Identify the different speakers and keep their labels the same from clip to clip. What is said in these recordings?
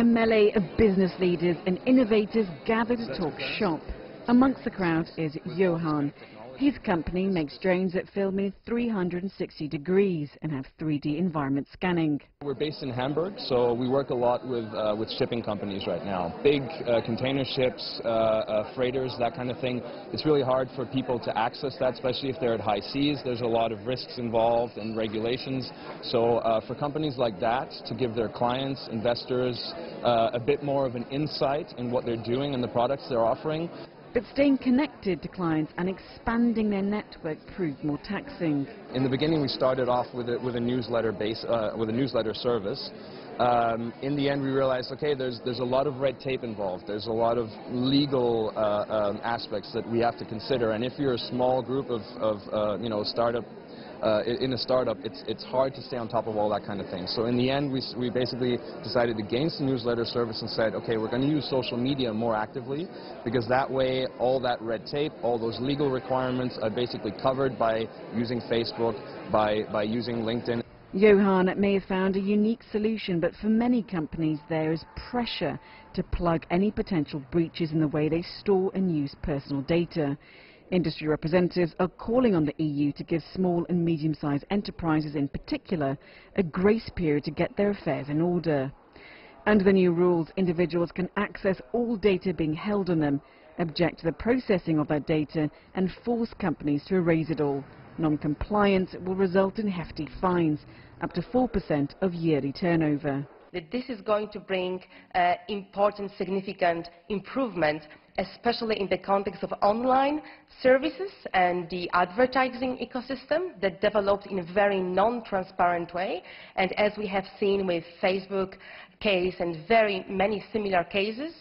Speaker 1: A melee of business leaders and innovators gather to talk shop. Amongst the crowd is Johan. His company makes drones that film in 360 degrees and have 3D environment scanning.
Speaker 2: We're based in Hamburg, so we work a lot with shipping companies right now. Big container ships, freighters, that kind of thing. It's really hard for people to access that, especially if they're at high seas. There's a lot of risks involved and regulations. So for companies like that to give their clients, investors, a bit more of an insight in what they're doing and the products they're offering.
Speaker 1: But staying connected to clients and expanding their network proved more taxing.
Speaker 2: In the beginning, we started off with a newsletter service. In the end, we realized, okay, there's a lot of red tape involved. There's a lot of legal aspects that we have to consider. And if you're a small group of startup. In a startup, it's hard to stay on top of all that kind of thing. So in the end, we basically decided against the newsletter service and said, okay, we're going to use social media more actively, because that way all that red tape, all those legal requirements are basically covered by using Facebook, by using LinkedIn.
Speaker 1: Johan may have found a unique solution, but for many companies there is pressure to plug any potential breaches in the way they store and use personal data. Industry representatives are calling on the EU to give small and medium-sized enterprises in particular a grace period to get their affairs in order. Under the new rules, individuals can access all data being held on them, object to the processing of that data and force companies to erase it all. Non-compliance will result in hefty fines, up to 4% of yearly turnover.
Speaker 3: That this is going to bring important, significant improvement, especially in the context of online services and the advertising ecosystem that developed in a very non-transparent way. And as we have seen with Facebook case and very many similar cases,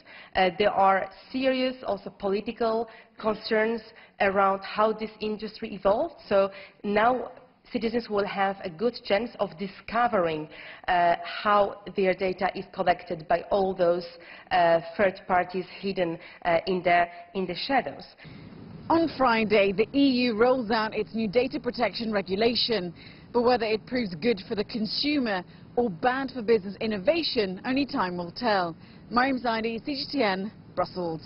Speaker 3: there are serious also political concerns around how this industry evolved. So now citizens will have a good chance of discovering how their data is collected by all those third parties hidden in the shadows.
Speaker 1: On Friday, the EU rolls out its new data protection regulation, but whether it proves good for the consumer or bad for business innovation, only time will tell. Mariam Zaidi, CGTN, Brussels.